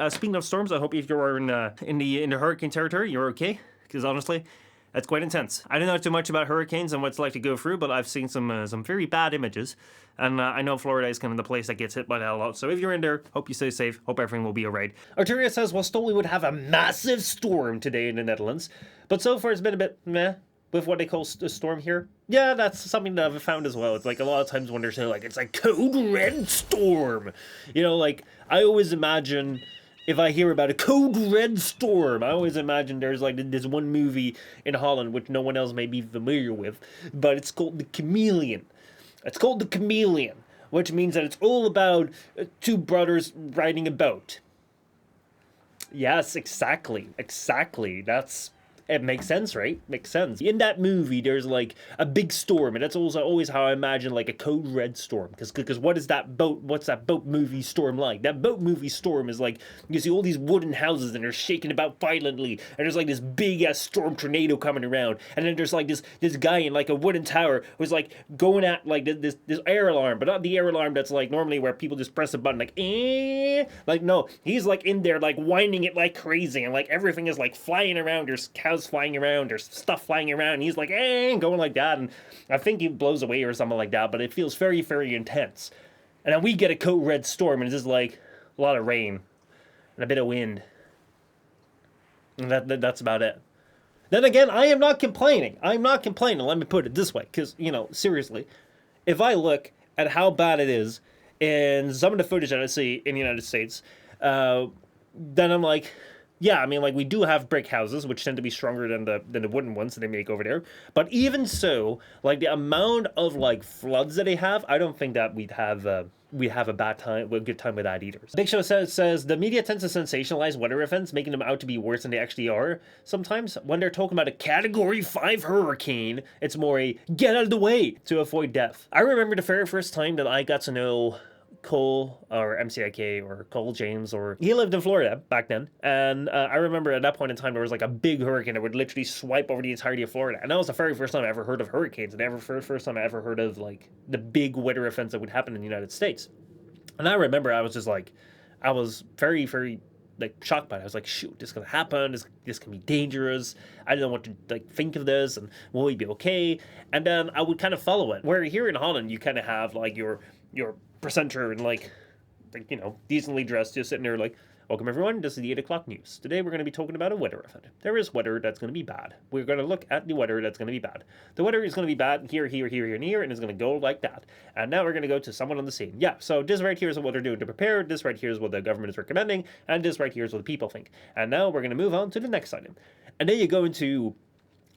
Speaking of storms, I hope if you're in the hurricane territory, you're okay. Because honestly, that's quite intense. I don't know too much about hurricanes and what it's like to go through, but I've seen some very bad images, and I know Florida is kind of the place that gets hit by that a lot. So if you're in there, hope you stay safe. Hope everything will be alright. Arturia says, well, Stoli would have a massive storm today in the Netherlands, but so far it's been a bit meh with what they call a storm here. Yeah, that's something that I've found as well. It's like a lot of times when they're saying like it's like code red storm, you know, like I always imagine. If I hear about a code red storm, I always imagine there's like this one movie in Holland which no one else may be familiar with, but it's called The Chameleon. It's called The Chameleon, which means that it's all about two brothers riding a boat. Yes, exactly. It makes sense, right? Makes sense. In that movie, there's like a big storm, and that's also always how I imagine like a code red storm. Because what is that boat? What's that boat movie storm like? That boat movie storm is like you see all these wooden houses and they're shaking about violently, and there's like this big ass storm tornado coming around, and then there's like this guy in like a wooden tower who's like going at like this air alarm, but not the air alarm that's like normally where people just press a button like like no, he's like in there like winding it like crazy, and like everything is like flying around. There's cows flying around, there's stuff flying around, and he's like, going like that, and I think he blows away or something like that, but it feels very, very intense. And then we get a code red storm, and it's just like a lot of rain, and a bit of wind. And that's about it. Then again, I am not complaining. I'm not complaining, let me put it this way, because, you know, seriously, if I look at how bad it is in some of the footage that I see in the United States, then I'm like, yeah, I mean, like, we do have brick houses, which tend to be stronger than the wooden ones that they make over there. But even so, like, the amount of, like, floods that they have, I don't think that we'd have a good time with that either. Big Show says the media tends to sensationalize weather events, making them out to be worse than they actually are. Sometimes, when they're talking about a Category 5 hurricane, it's more a get out of the way to avoid death. I remember the very first time that I got to know Cole, or MCIK, or Cole James, or he lived in Florida back then, and I remember at that point in time there was like a big hurricane that would literally swipe over the entirety of Florida, and that was the very first time I ever heard of hurricanes, and first time I ever heard of like the big weather events that would happen in the United States. And I remember I was just like, I was very, very like shocked by it. I was like, shoot, this is gonna happen, this can be dangerous, I don't know what to like think of this, and will we be okay? And then I would kind of follow it, where here in Holland you kind of have like your presenter and like you know, decently dressed, just sitting there like, welcome everyone, this is the 8 o'clock news. Today we're going to be talking about a weather event. There is weather that's going to be bad. We're going to look at the weather that's going to be bad. The weather is going to be bad here, and here, and it's going to go like that. And now we're going to go to someone on the scene. Yeah, so this right here is what they're doing to prepare, this right here is what the government is recommending, and this right here is what the people think. And now we're going to move on to the next item. And then you go into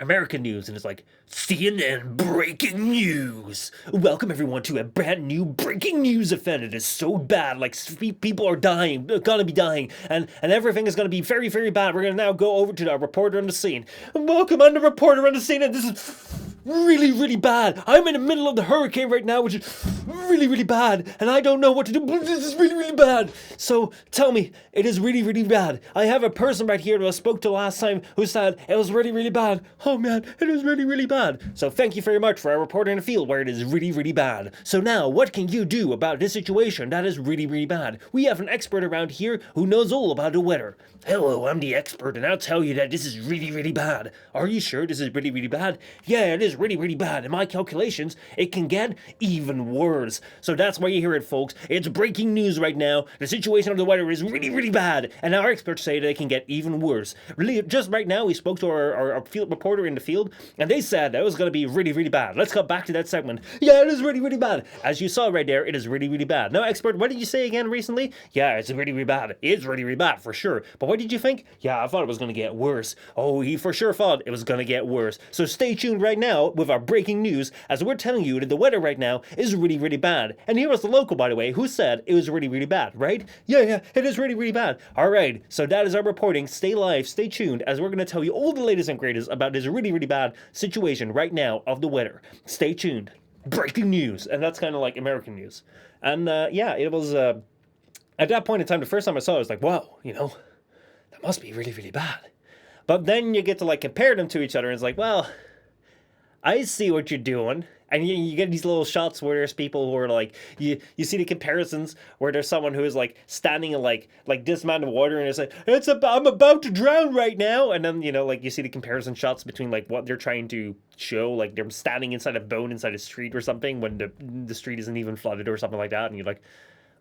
American news, and it's like, CNN breaking news. Welcome everyone to a brand new breaking news event. It is so bad, like people are dying, gonna be dying, and everything is gonna be very, very bad. We're gonna now go over to our reporter on the scene. Welcome, I'm the reporter on the scene, and this is really, really bad. I'm in the middle of the hurricane right now, which is really, really bad, and I don't know what to do. This is really, really bad. So tell me, it is really, really bad. I have a person right here that I spoke to last time who said it was really, really bad. Oh man, it is really, really bad. So thank you very much for our reporter in the field where it is really, really bad. So now, what can you do about this situation that is really, really bad? We have an expert around here who knows all about the weather. Hello, I'm the expert, and I'll tell you that this is really, really bad. Are you sure this is really, really bad? Yeah, it is really, really bad. In my calculations, it can get even worse. So that's why you hear it, folks. It's breaking news right now. The situation of the weather is really, really bad, and our experts say that it can get even worse. Really, just right now, we spoke to our field reporter in the field, and they said that it was going to be really, really bad. Let's go back to that segment. Yeah, it is really, really bad. As you saw right there, it is really, really bad. Now, expert, what did you say again recently? Yeah, it's really, really bad. It's really, really bad, for sure. But what did you think? Yeah, I thought it was going to get worse. Oh, he for sure thought it was going to get worse. So stay tuned right now with our breaking news, as we're telling you that the weather right now is really, really bad. And here was the local, by the way, who said it was really, really bad, right? Yeah, it is really, really bad. All right, so that is our reporting. Stay live, stay tuned, as we're going to tell you all the latest and greatest about this really, really bad situation right now of the weather. Stay tuned. Breaking news. And that's kind of like American news. And yeah, it was, at that point in time, the first time I saw it, I was like, wow, you know, that must be really, really bad. But then you get to like compare them to each other, and it's like, well, I see what you're doing. And you get these little shots where there's people who are like, you see the comparisons where there's someone who is like standing in like this amount of water and it's like, I'm about to drown right now. And then, like you see the comparison shots between like what they're trying to show, like they're standing inside a boat inside a street or something when the street isn't even flooded or something like that. And you're like,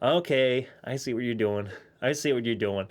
okay, I see what you're doing. I see what you're doing.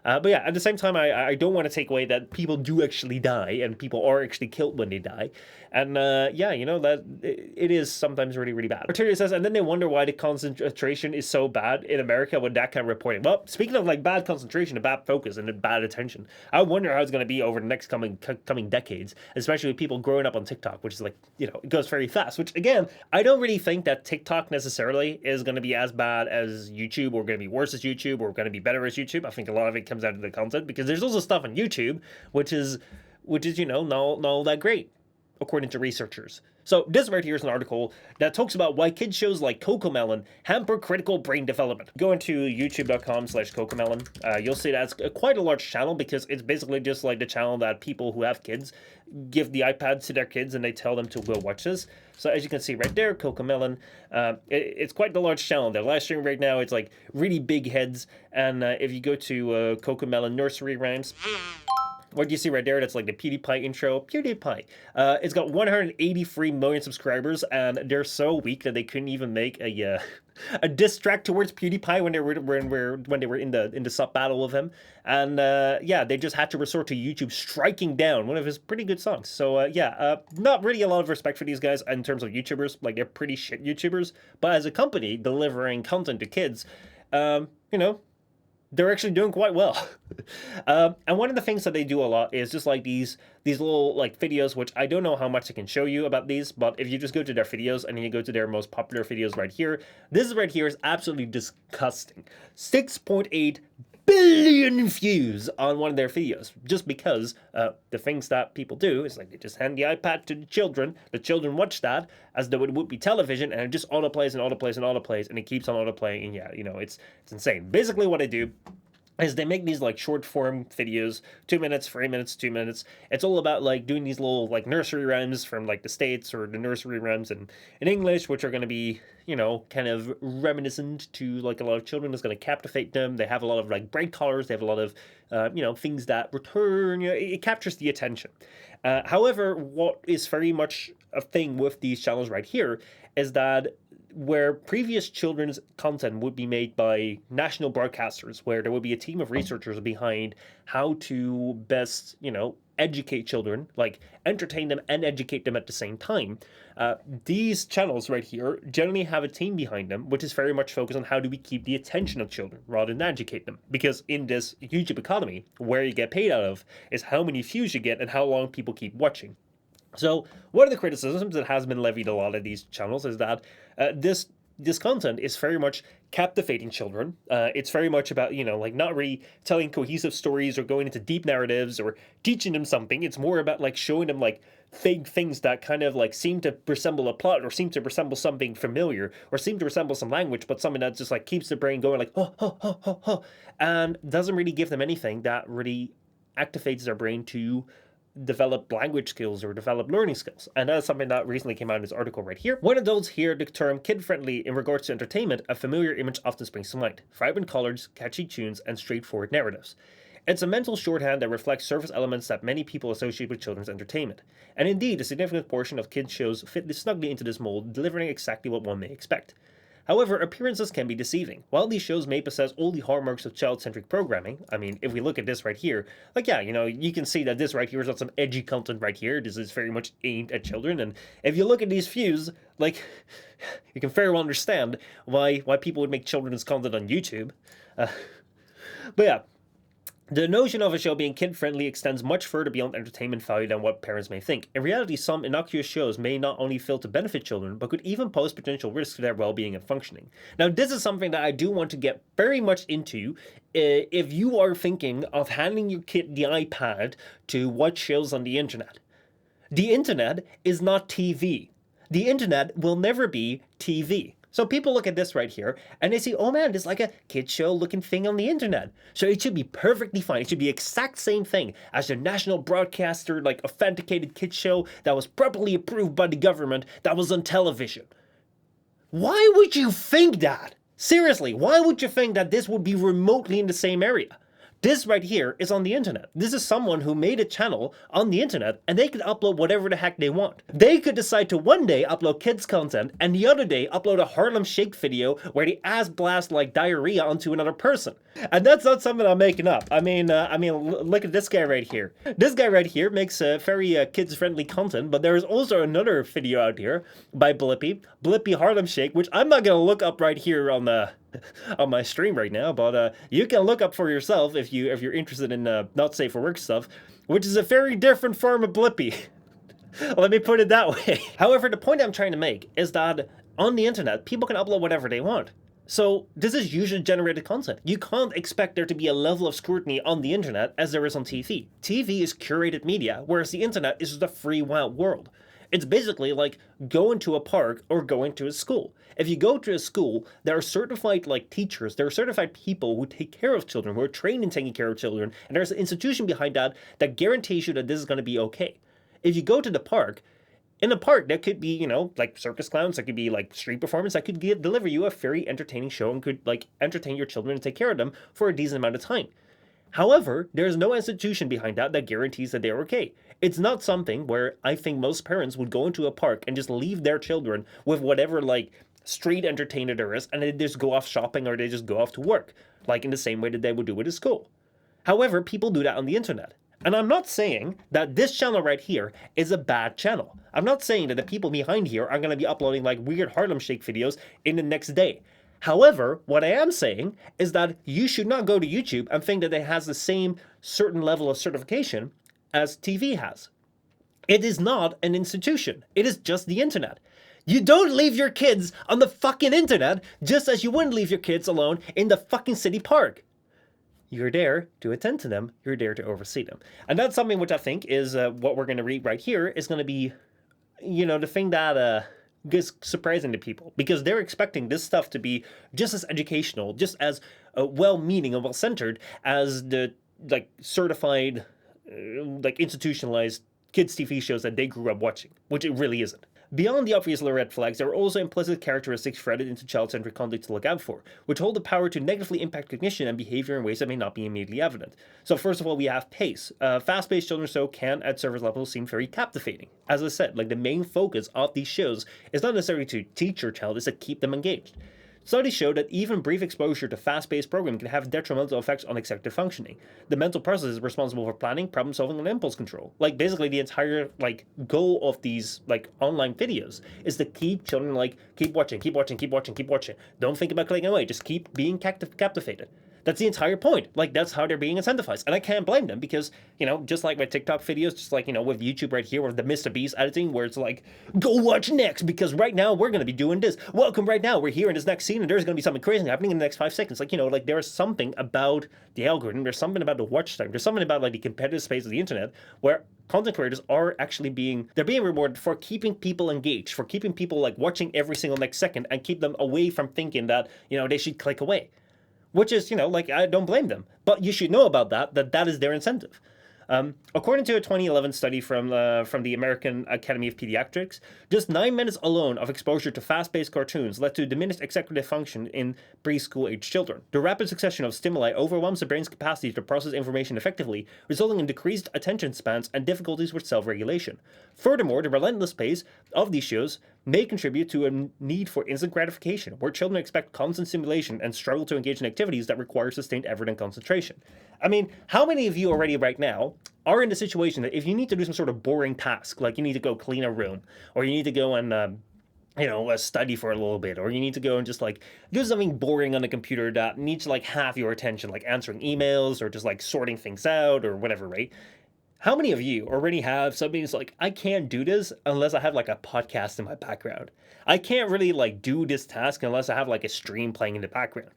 But yeah, at the same time, I don't want to take away that people do actually die and people are actually killed when they die. And yeah, that it is sometimes really, really bad. Arteria says, and then they wonder why the concentration is so bad in America with that kind of reporting. Well, speaking of like bad concentration and bad focus and bad attention, I wonder how it's going to be over the next coming decades, especially with people growing up on TikTok, which is like, it goes very fast, which again, I don't really think that TikTok necessarily is going to be as bad as YouTube or going to be worse as YouTube or going to be better as YouTube. I think a lot of it comes out of the content because there's also stuff on YouTube, which is not that great, according to researchers. So this right here is an article that talks about why kids shows like Cocomelon hamper critical brain development. Go into youtube.com/Cocomelon. You'll see that's quite a large channel because it's basically just like the channel that people who have kids give the iPads to their kids and they tell them to go watch this. So as you can see right there, Cocomelon, it's quite the large channel. Their live stream right now, it's like really big heads. And if you go to Cocomelon nursery rhymes, what do you see right there? That's like the PewDiePie intro. PewDiePie. It's got 183 million subscribers, and they're so weak that they couldn't even make a diss track towards PewDiePie when they were in the sub battle with him. And yeah, they just had to resort to YouTube striking down one of his pretty good songs. So yeah, not really a lot of respect for these guys in terms of YouTubers. Like they're pretty shit YouTubers, but as a company delivering content to kids, they're actually doing quite well. And one of the things that they do a lot is just like these little like videos, which I don't know how much I can show you about these, but if you just go to their videos and you go to their most popular videos right here, this right here is absolutely disgusting. 6.8 billion views on one of their videos, just because the things that people do is like they just hand the iPad to the children watch that as though it would be television, and it just autoplays and autoplays and autoplays, and it keeps on autoplaying, and yeah, it's insane. Basically what I do is they make these like short form videos, 2 minutes, 3 minutes, 2 minutes. It's all about like doing these little like nursery rhymes from like the States, or the nursery rhymes in English, which are going to be, kind of reminiscent to like a lot of children. It's going to captivate them. They have a lot of like bright colors. They have a lot of, things that return, it captures the attention. However, what is very much a thing with these channels right here is that where previous children's content would be made by national broadcasters, where there would be a team of researchers behind how to best, educate children, like entertain them and educate them at the same time. These channels right here generally have a team behind them, which is very much focused on how do we keep the attention of children rather than educate them. Because in this YouTube economy, where you get paid out of is how many views you get and how long people keep watching. So one of the criticisms that has been levied a lot of these channels is that this content is very much captivating children. It's very much about, like not really telling cohesive stories or going into deep narratives or teaching them something. It's more about like showing them like vague things that kind of like seem to resemble a plot or seem to resemble something familiar or seem to resemble some language, but something that just like keeps the brain going like, and doesn't really give them anything that really activates their brain to develop language skills or develop learning skills. And that is something that recently came out in this article right here. When adults hear the term kid-friendly in regards to entertainment, a familiar image often springs to mind: vibrant colors, catchy tunes, and straightforward narratives. It's a mental shorthand that reflects surface elements that many people associate with children's entertainment. And indeed, a significant portion of kids' shows fit snugly into this mold, delivering exactly what one may expect. However, appearances can be deceiving. While these shows may possess all the hallmarks of child-centric programming, I mean, if we look at this right here, like, yeah, you can see that this right here is not some edgy content right here. This is very much aimed at children, and if you look at these views, like, you can very well understand why people would make children's content on YouTube. But yeah, the notion of a show being kid-friendly extends much further beyond entertainment value than what parents may think. In reality, some innocuous shows may not only fail to benefit children, but could even pose potential risks to their well-being and functioning. Now, this is something that I do want to get very much into. If you are thinking of handing your kid the iPad to watch shows on the internet is not TV. The internet will never be TV. So people look at this right here and they see, oh man, this is like a kid show looking thing on the internet. So it should be perfectly fine. It should be the exact same thing as the national broadcaster, like authenticated kid show that was properly approved by the government that was on television. Why would you think that? Seriously, why would you think that this would be remotely in the same area? This right here is on the internet. This is someone who made a channel on the internet and they could upload whatever the heck they want. They could decide to one day upload kids content and the other day upload a Harlem Shake video where they ass blast like diarrhea onto another person. And that's not something I'm making up. I mean, look at this guy right here. This guy right here makes very kids-friendly content, but there is also another video out here by Blippy Harlem Shake, which I'm not gonna look up right here on my stream right now, but you can look up for yourself if you're interested in not safe for work stuff, which is a very different form of Blippy. Let me put it that way. However, the point I'm trying to make is that on the internet, people can upload whatever they want. So this is user-generated content. You can't expect there to be a level of scrutiny on the internet as there is on TV. TV is curated media, whereas the internet is just a free, wild world. It's basically like going to a park or going to a school. If you go to a school, there are certified like teachers, there are certified people who take care of children, who are trained in taking care of children, and there's an institution behind that that guarantees you that this is going to be okay. If you go to the park, in the park, there could be, like circus clowns, there could be like street performance that could deliver you a very entertaining show and could like entertain your children and take care of them for a decent amount of time. However, there's no institution behind that guarantees that they're okay. It's not something where I think most parents would go into a park and just leave their children with whatever like street entertainer there is and they just go off shopping or they just go off to work, like in the same way that they would do with a school. However, people do that on the internet. And I'm not saying that this channel right here is a bad channel. I'm not saying that the people behind here are going to be uploading like weird Harlem Shake videos in the next day. However, what I am saying is that you should not go to YouTube and think that it has the same certain level of certification as TV has. It is not an institution. It is just the internet. You don't leave your kids on the fucking internet just as you wouldn't leave your kids alone in the fucking city park. You're there to attend to them. You're there to oversee them. And that's something which I think is what we're going to read right here is going to be, the thing that is surprising to people. Because they're expecting this stuff to be just as educational, just as well-meaning and well-centered as the certified, institutionalized kids' TV shows that they grew up watching, which it really isn't. Beyond the obvious red flags, there are also implicit characteristics threaded into child-centric content to look out for, which hold the power to negatively impact cognition and behavior in ways that may not be immediately evident. So first of all, we have pace. Fast-paced children's show can, at surface level, seem very captivating. As I said, the main focus of these shows is not necessarily to teach your child, it's to keep them engaged. Studies show that even brief exposure to fast-paced programming can have detrimental effects on executive functioning. The mental process is responsible for planning, problem-solving, and impulse control. Basically the entire, goal of these, online videos is to keep children, keep watching. Don't think about clicking away. Just keep being captivated. That's the entire point. That's how they're being incentivized. And I can't blame them because, just like my TikTok videos, just with YouTube right here with the Mr. Beast editing where it's go watch next because right now we're going to be doing this. Welcome right now. We're here in this next scene and there's going to be something crazy happening in the next 5 seconds. There's something about the algorithm. There's something about the watch time. There's something about the competitive space of the internet where content creators are actually being rewarded for keeping people engaged, for keeping people watching every single next second and keep them away from thinking that, they should click away. Which is, I don't blame them. But you should know about that is their incentive. According to a 2011 study from the American Academy of Pediatrics, just 9 minutes alone of exposure to fast-paced cartoons led to diminished executive function in preschool-aged children. The rapid succession of stimuli overwhelms the brain's capacity to process information effectively, resulting in decreased attention spans and difficulties with self-regulation. Furthermore, the relentless pace of these shows may contribute to a need for instant gratification, where children expect constant stimulation and struggle to engage in activities that require sustained effort and concentration. I mean, how many of you already right now are in the situation that if you need to do some sort of boring task, like you need to go clean a room, or you need to go and, study for a little bit, or you need to go and just do something boring on the computer that needs half your attention, like answering emails or just sorting things out or whatever, right? How many of you already have something that's I can't do this unless I have a podcast in my background. I can't really do this task unless I have a stream playing in the background.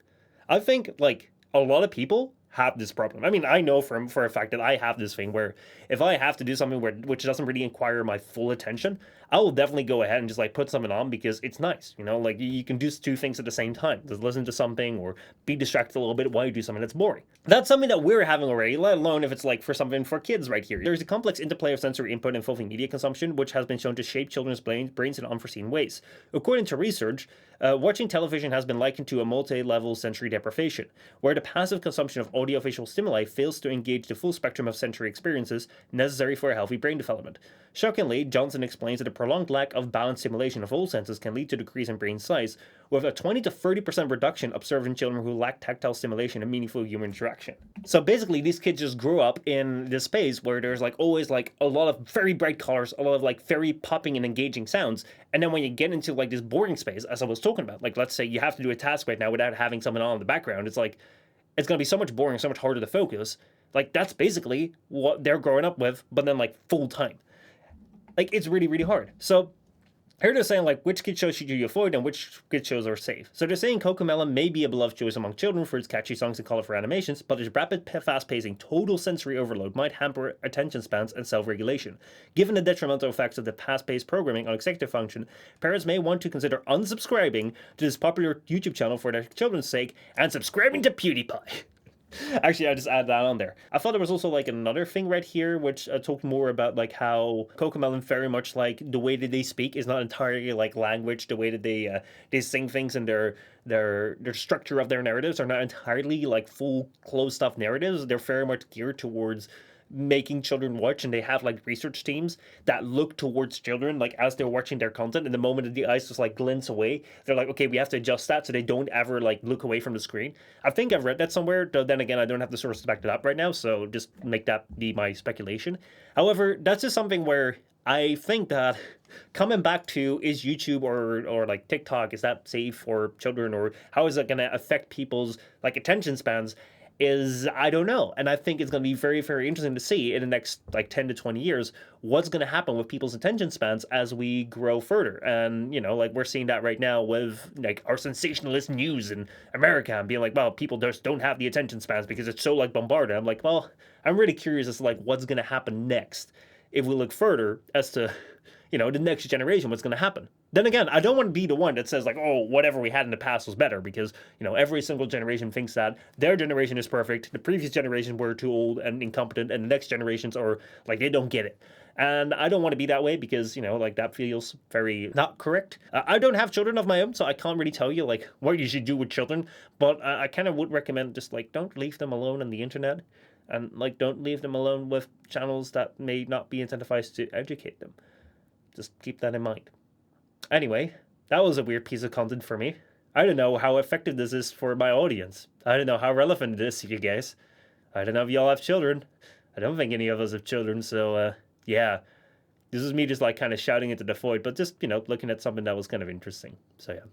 I think a lot of people have this problem. I mean, I know for a fact that I have this thing where if I have to do something which doesn't really require my full attention, I will definitely go ahead and just like put something on because it's nice, you know, like you can do two things at the same time. Just listen to something or be distracted a little bit while you do something that's boring. That's something that we're having already, let alone if it's like for something for kids right here. There's a complex interplay of sensory input involving media consumption, which has been shown to shape children's brains in unforeseen ways. According to research, watching television has been likened to a multi-level sensory deprivation, where the passive consumption of audiovisual stimuli fails to engage the full spectrum of sensory experiences necessary for a healthy brain development. Shockingly, Johnson explains that a prolonged lack of balanced stimulation of all senses can lead to decrease in brain size, with a 20 to 30% reduction observed in children who lack tactile stimulation and meaningful human interaction. So basically, these kids just grew up in this space where there's like always like a lot of very bright colors, a lot of like very popping and engaging sounds, and then when you get into like this boring space, as I was talking about, like let's say you have to do a task right now without having something on in the background, it's like it's gonna be so much boring, so much harder to focus. Like that's basically what they're growing up with, but then like full time. Like it's really, really hard. So here they're saying like which kid shows should you avoid and which kid shows are safe. So they're saying Cocomelon may be a beloved choice among children for its catchy songs and colorful animations, but its rapid, fast-pacing, total sensory overload might hamper attention spans and self-regulation. Given the detrimental effects of the fast-paced programming on executive function, parents may want to consider unsubscribing to this popular YouTube channel for their children's sake and subscribing to PewDiePie. Actually, I just added that on there. I thought there was also like another thing right here, which talked more about like how Cocomelon very much like the way that they speak is not entirely like language. The way that they sing things and their structure of their narratives are not entirely like full closed stuff narratives. They're very much geared towards making children watch, and they have like research teams that look towards children like as they're watching their content, and the moment that the eyes just like glints away, they're like, okay, we have to adjust that so they don't ever like look away from the screen. I think I've read that somewhere, though then again I don't have the source to back it up right now, so just make that be my speculation. However, that's just something where I think that coming back to is YouTube or like TikTok, is that safe for children, or how is it going to affect people's like attention spans, is I don't know. And I think it's going to be very, very interesting to see in the next like 10 to 20 years what's going to happen with people's attention spans as we grow further. And, you know, like we're seeing that right now with like our sensationalist news in America and being like, well, people just don't have the attention spans because it's so like bombarded. I'm like, well, I'm really curious as to like what's going to happen next if we look further as to, you know, the next generation, what's going to happen. Then again, I don't want to be the one that says like, oh, whatever we had in the past was better, because, you know, every single generation thinks that their generation is perfect, the previous generation were too old and incompetent, and the next generations are like, they don't get it. And I don't want to be that way because, you know, like that feels very not correct. I don't have children of my own, so I can't really tell you like what you should do with children, but I kind of would recommend just like don't leave them alone on the internet, and like don't leave them alone with channels that may not be incentivized to educate them. Just keep that in mind. Anyway, that was a weird piece of content for me. I don't know how effective this is for my audience. I don't know how relevant it is to you guys. I don't know if y'all have children. I don't think any of us have children, so yeah. This is me just like kind of shouting into the void, but just, you know, looking at something that was kind of interesting. So yeah.